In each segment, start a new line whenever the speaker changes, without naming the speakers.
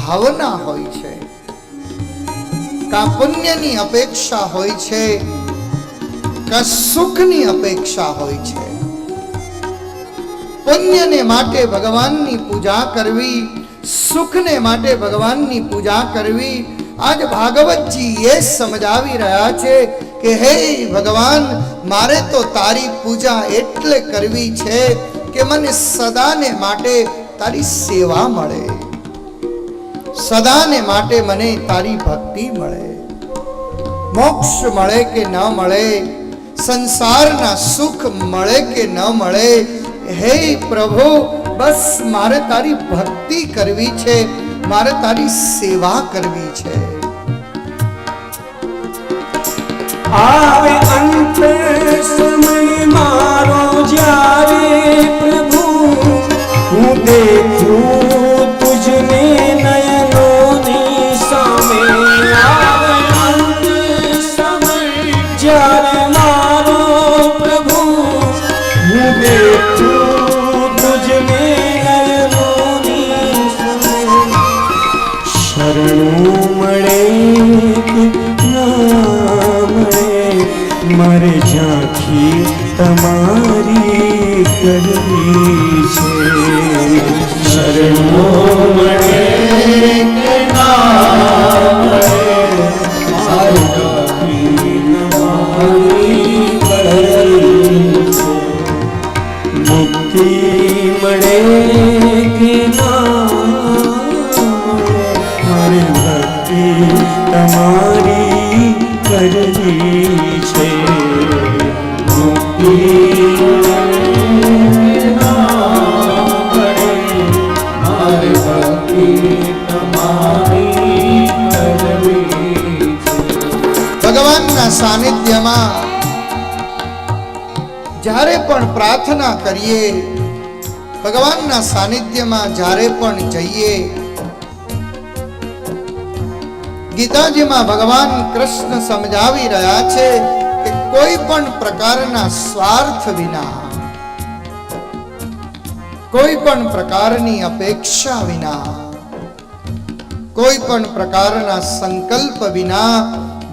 ભાવના હોય છે, કા પુણ્યની અપેક્ષા હોય છે, કા સુખની અપેક્ષા હોય છે. પુણ્યને માટે ભગવાનની પૂજા કરવી, સુખને માટે ભગવાનની પૂજા કરવી. આજ ભાગવતજી એ સમજાવી રહ્યા છે કે હે ભગવાન, મારે તો તારી પૂજા એટલે કરવી છે કે મને સદાને માટે તારી સેવા મળે, સદાને માટે મને તારી ભક્તિ મળે. મોક્ષ મળે કે ન મળે, સંસારના સુખ મળે કે ન મળે, હે પ્રભુ, બસ મારે તારી ભક્તિ કરવી છે, મારે તારી સેવા કરવી છે.
આવે અંત સમય મારો જ્યારે પ્રભુ, હું દેખું તુજને નયનોની સામે. આવે અંત સમય જ્યારે મારો પ્રભુ, હું દેખું તુજને નયનોની સામે. શરણું મળે મારે ઝાંખી તમારી કરવી છે. શરણો મળે કે ના મળે, મારે ઝાંખી તમારી કરવી છે. મુક્તિ મળે કે ના મળે, મારે ભક્તિ તમારી કરવી છે. મુક્તિ મારે ભક્તિ તમારી કરવી છે.
ભગવાનના સાનિધ્યમાં જ્યારે પણ પ્રાર્થના કરીએ, ભગવાનના સાનિધ્યમાં જ્યારે પણ જઈએ, ગીતાજીમાં ભગવાન કૃષ્ણ સમજાવી રહ્યા છે કે કોઈ પણ પ્રકારના સ્વાર્થ વિના, કોઈ પણ પ્રકારની અપેક્ષા વિના, કોઈ પણ પ્રકારના સંકલ્પ વિના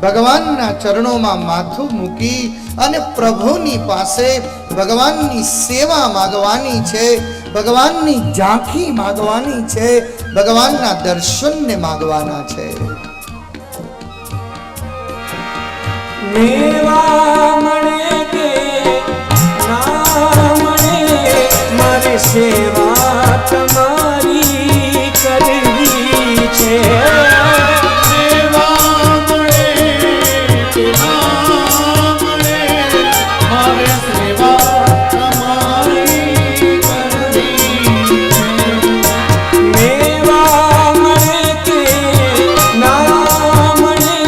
ભગવાનના ચરણોમાં માથું મૂકી અને પ્રભુની પાસે ભગવાનની સેવા માંગવાની છે, ભગવાનની ઝાંખી માંગવાની છે, ભગવાનના દર્શનને માંગવાના છે.
મેવા મળે કે ના મળે, મારે સેવા તમારી કરવી છે. મેવા મળે કે ના મળે, મારે સેવા તમારી કરવી છે. મેવા મળે કે ના મળે,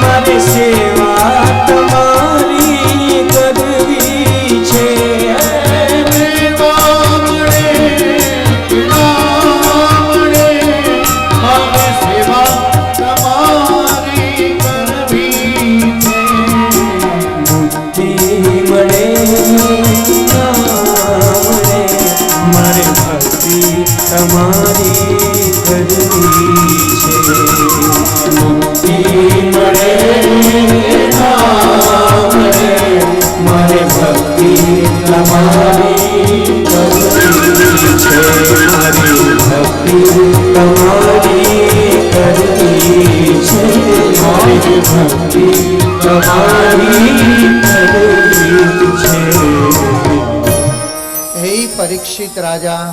મારે સેવા તમારી કરવી છે. મેવા મળે કે ના મળે, મારે સેવા તમારી કરવી છે. મુક્તિ મળે ના મળે, મારે ભક્તિ તમારી કરવી છે. મુક્તિ મળે મારે ભક્તિ તમારી કરવી છે. મારી ભક્તિ તમારી કરવી છે. મારી ભક્તિ તમારી કરવી છે.
હે પરીક્ષિત રાજા,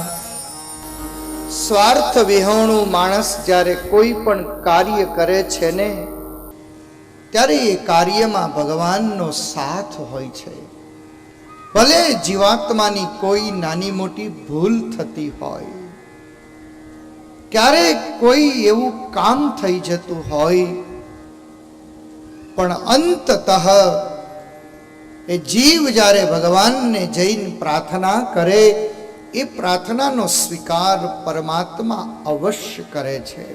સ્વાર્થ વિહોણું માણસ જ્યારે કોઈ પણ કાર્ય કરે છે ને, ત્યારે એ કાર્યમાં ભગવાનનો સાથ હોય છે. ભલે જીવાત્માની કોઈ નાની મોટી ભૂલ થતી હોય, ક્યારેક કોઈ એવું કામ થઈ જતું હોય, પણ અંતતઃ એ જીવ જ્યારે ભગવાનને જઈને પ્રાર્થના કરે, એ પ્રાર્થનાનો સ્વીકાર પરમાત્મા અવશ્ય કરે છે.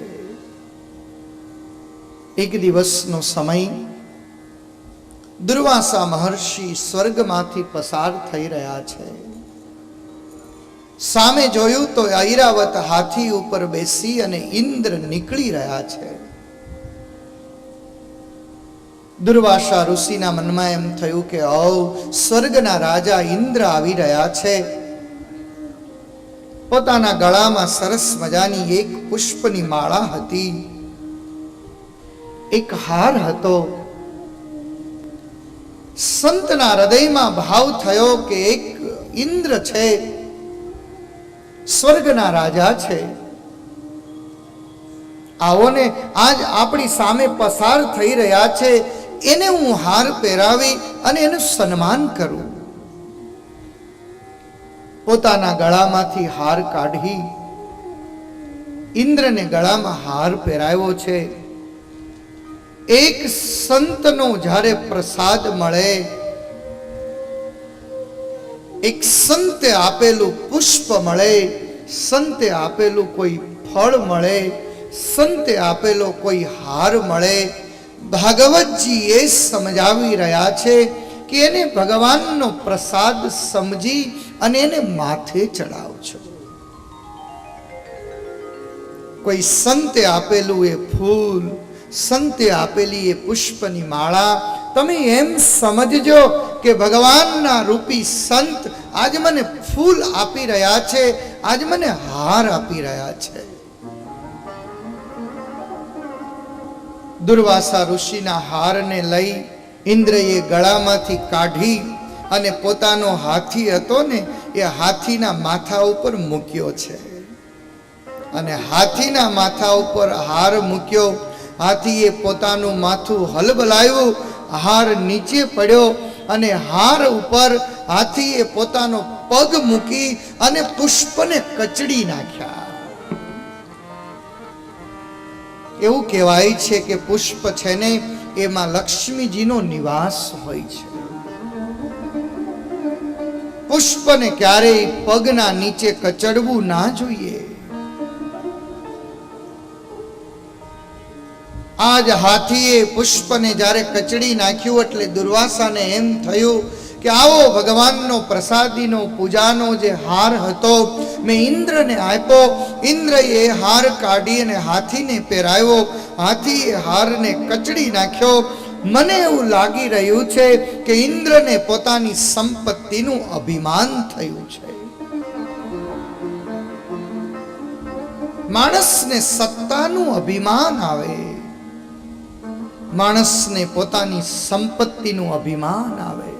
એક દિવસનો સમય દુર્વાસા મહર્ષિ સ્વર્ગમાંથી પસાર થઈ રહ્યા છે. સામે જોયું તો ઐરાવત હાથી ઉપર બેસી અને ઇન્દ્ર નીકળી રહ્યા છે. દુર્વાસા ઋષિના મનમાં એમ થયું કે સ્વર્ગના રાજા ઇન્દ્ર આવી રહ્યા છે. પોતાના ગળામાં સરસ મજાની એક પુષ્પની માળા હતી, એક હાર હતો. સંતના હૃદયમાં ભાવ થયો કે એક ઇન્દ્ર છે, સ્વર્ગના રાજા છે. આવો ને આજ આપણી સામે પસાર થઈ રહ્યા છે, એને હું હાર પહેરાવી અને એનું સન્માન કરું. પોતાના ગળામાંથી હાર કાઢી ઇન્દ્રને ગળામાં હાર પહેરાવ્યો છે. એક સંતનો જ્યારે પ્રસાદ મળે, એક સંતે આપેલું પુષ્પ મળે, સંતે આપેલું કોઈ ફળ મળે, સંતે આપેલો કોઈ હાર મળે, ભાગવતજી એ સમજાવી રહ્યા છે કે એને ભગવાનનો પ્રસાદ સમજી અને એને માથે ચડાવજો. કોઈ સંતે આપેલું એ ફૂલ, સંતે આપેલી એ પુષ્પની માળા તમે એમ સમજજો કે ભગવાનના રૂપી સંત આજ મને ફૂલ આપી રહ્યા છે, આજ મને હાર આપી રહ્યા છે. દુર્વાસા ઋષિના હારને લઈ ઇન્દ્રએ ગળામાંથી કાઢી અને પોતાનો હાથી હતો ને એ હાથીના માથા ઉપર મૂક્યો છે. અને હાથીના માથા ઉપર હાર મૂક્યો. હાથીએ પોતાનું માથું હલબલાવ્યું, હાર નીચે પડ્યો અને હાર ઉપર હાથીએ પોતાનો પગ મૂકી અને પુષ્પને કચડી નાખ્યા. એવું કહેવાય છે કે પુષ્પ છે ને એમાં લક્ષ્મીજીનો નિવાસ હોય છે. પુષ્પને ક્યારેય પગના નીચે કચડવું ના જોઈએ. આજ હાથીએ પુષ્પને જ્યારે કચડી નાખ્યું એટલે દુર્વાસાને એમ થયું કે આવો ભગવાનનો પ્રસાદીનો પૂજાનો જે હાર હતો મેં ઇન્દ્રને આપ્યો. ઇન્દ્રએ હાર કાઢી અને હાથીને પહેરાવ્યો. હાથીએ હારને કચડી નાખ્યો. મને એવું લાગી રહ્યું છે કે ઇન્દ્રને પોતાની સંપત્તિનું અભિમાન થયું છે. માણસને સત્તાનું અભિમાન આવે, માણસને પોતાની સંપત્તિનું અભિમાન આવે.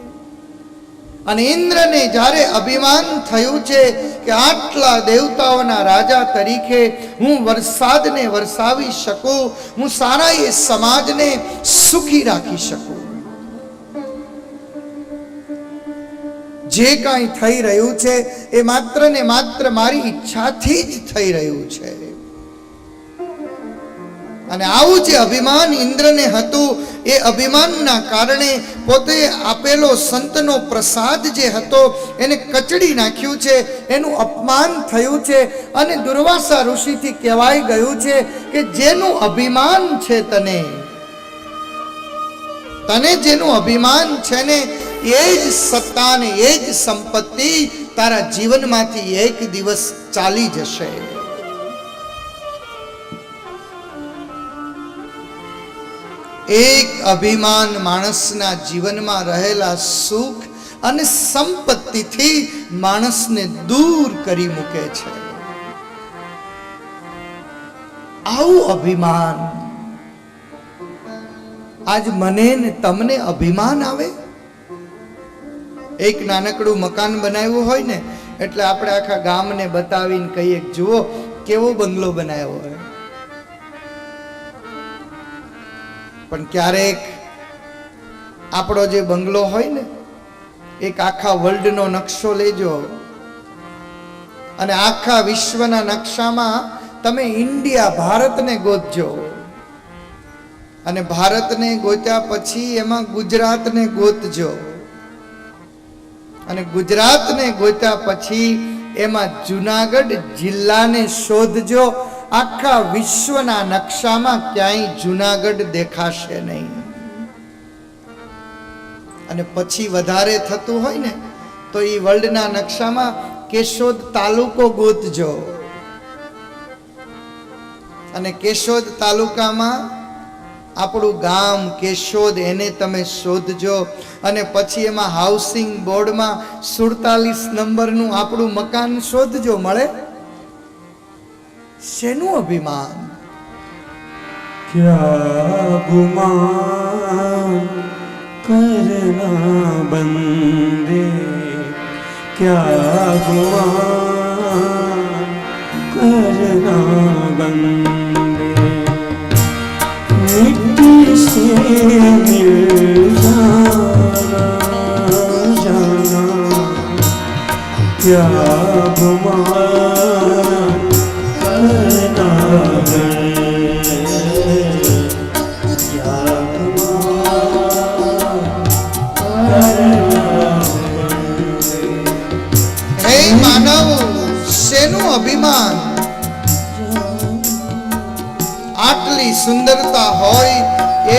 અને ઇન્દ્રને જ્યારે અભિમાન થયું છે કે આટલા દેવતાઓના રાજા તરીકે હું વરસાદને વરસાવી શકું, હું સારા એ સમાજને સુખી રાખી શકું. જે કાંઈ થઈ રહ્યું છે એ માત્ર ને માત્ર મારી ઈચ્છાથી જ થઈ રહ્યું છે. અને આવું જે અભિમાન ઇન્દ્રને હતું એ અભિમાનના કારણે પોતે આપેલો સંતનો પ્રસાદ જે હતો એને કચડી નાખ્યું છે, એનું અપમાન થયું છે. અને દુર્વાસા ઋષિથી કહેવાય ગયું છે કે જેનું અભિમાન છે તને જેનું અભિમાન છે ને એ જ સત્તા ને એ જ સંપત્તિ તારા જીવનમાંથી એક દિવસ ચાલી જશે. એક અભિમાન માણસના જીવનમાં રહેલા સુખ અને સંપત્તિથી માણસને દૂર કરી મૂકે છે. આવું અભિમાન આજ મને ને તમને અભિમાન આવે. એક નાનકડું મકાન બનાવ્યું હોય ને એટલે આપણે આખા ગામને બતાવીને કહીએ જુઓ કેવો બંગલો બનાવ્યો હોય. પણ ક્યારેક આપણો જે બંગલો હોય ને એક આખા વર્લ્ડનો નકશો લેજો અને આખા વિશ્વના નકશામાં તમે ઇન્ડિયા ભારતને ગોતજો અને ભારતને ગોત્યા પછી એમાં ગુજરાતને ગોતજો અને ગુજરાતને ગોત્યા પછી એમાં જુનાગઢ જિલ્લાને શોધજો. આખા વિશ્વના નકશામાં ક્યાંય જુનાગઢ દેખાશે નહીં. અને પછી વધારે થતું હોય ને તો એ વર્લ્ડના નકશામાં કેશોદ તાલુકો ગોતજો અને કેશોદ તાલુકામાં આપણું ગામ કેશોદ એને તમે શોધજો અને પછી એમાં હાઉસિંગ બોર્ડમાં 47 નંબરનું આપણું મકાન શોધજો. મળે? શેનું અભિમાન?
क्या गुमान करना बंदे, क्या गुमान करना बंदे, मिट्टी से मिल जाना, क्या गुमान करना बंदे.
હે માનવ, શેનું અભિમાન? આટલી સુંદરતા હોય,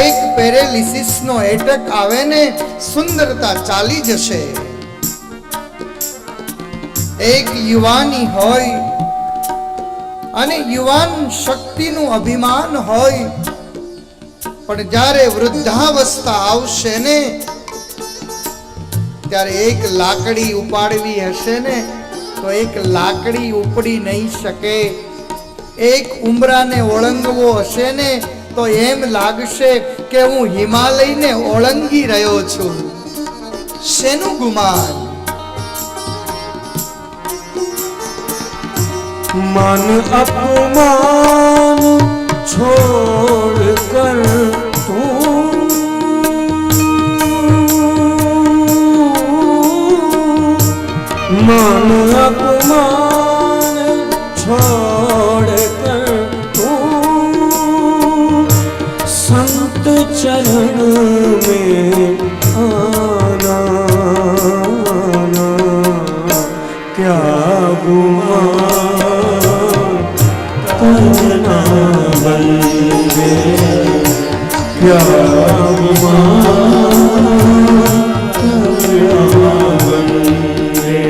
એક પેરેલિસિસ નો એટેક આવે ને સુંદરતા ચાલી જશે. એક યુવાની હોય અને યુવાન શક્તિનું અભિમાન હોય, પણ જ્યારે વૃદ્ધાવસ્થા આવશે ને ત્યારે એક લાકડી ઉપાડવી હશે ને તો એક લાકડી ઉપડી નહીં શકે. એક ઉંબરાને ઓળંગવો હશે ને તો એમ લાગશે કે હું હિમાલયને ઓળંગી રહ્યો છું. શેનું ગુમાન?
मन अपमान छोड़ कर तुम मन अपमान छोड़ कर तुम संत चरण में आना, क्या गुमान करना बंदे, क्या गुमान करना बंदे.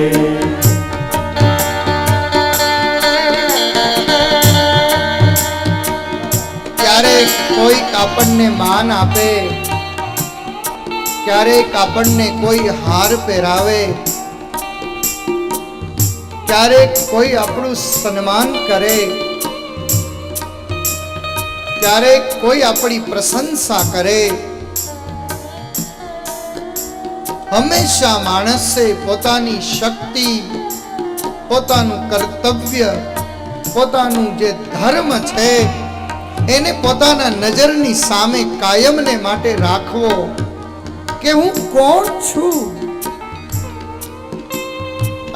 ક્યારેક કોઈક આપણને માન આપે, ક્યારેક આપણને કોઈ હાર પહેરાવે, ક્યારેક કોઈ આપણું સન્માન કરે, ક્યારેક કોઈ આપણી પ્રશંસા કરે. હંમેશા માણસે પોતાની શક્તિ, પોતાનું કર્તવ્ય, પોતાનું જે ધર્મ છે એને પોતાના નજરની સામે કાયમને માટે રાખવો કે હું કોણ છું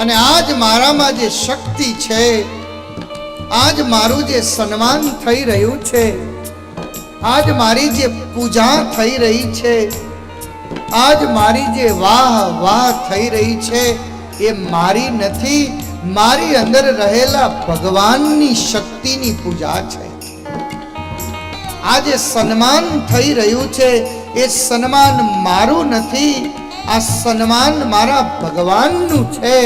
અને આજ મારામાં જે શક્તિ છે, આજ મારું જે સન્માન થઈ રહ્યું છે, આજ મારી જે પૂજા થઈ રહી છે, આજ મારી જે વાહ વાહ થઈ રહી છે એ મારી નથી, મારી અંદર રહેલા ભગવાનની શક્તિની પૂજા છે. આ જે સન્માન થઈ રહ્યું છે એ સન્માન મારું નથી, આ સન્માન મારા ભગવાનનું છે,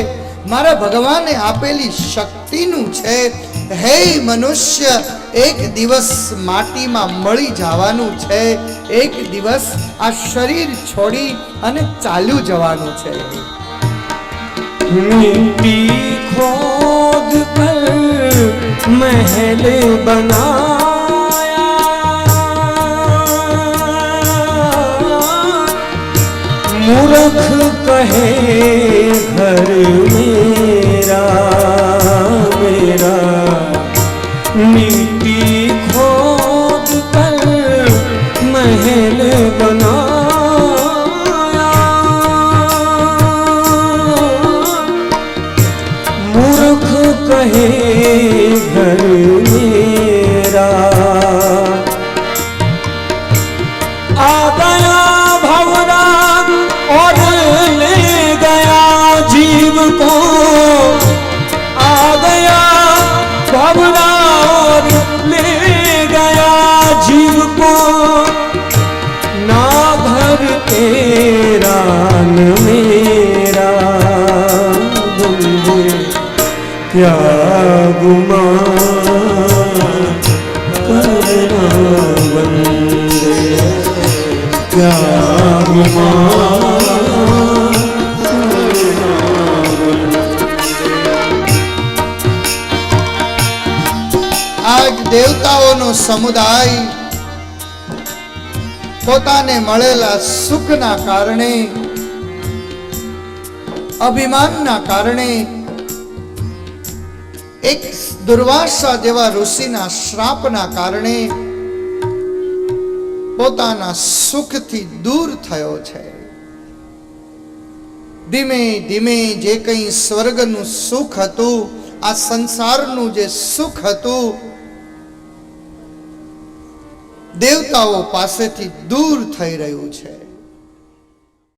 મારા ભગવાને આપેલી શક્તિનું છે. હે મનુષ્ય, એક દિવસ માટીમાં મળી જવાનું છે, એક દિવસ આ શરીર છોડી અને ચાલ્યું જવાનું છે.
मिट्टी खोद कर महल बनाया, मूर्ख कहे घर मेरा मेरा, मिट्टी खोद कर महल बनाया, मूर्ख कहे घर मेरा. आ गया भंवरा और ले गया जीव को, आ गया भंवरा और ले गया जीव को, ना घर तेरा न मेरा बंदे, ત્યાગમાં કરના વંદે ત્યાગમાં
આજ દેવતાઓનો સમુદાય પોતાને મળેલા સુખના કારણે, અભિમાનના કારણે, એક દુર્વાસા જેવા ઋષિના શ્રાપના કારણે પોતાના સુખથી દૂર થયો છે. ધીમે ધીમે જે કંઈ સ્વર્ગનું સુખ હતું, આ સંસારનું જે સુખ હતું, દેવતાઓ પાસેથી દૂર થઈ રહ્યું છે.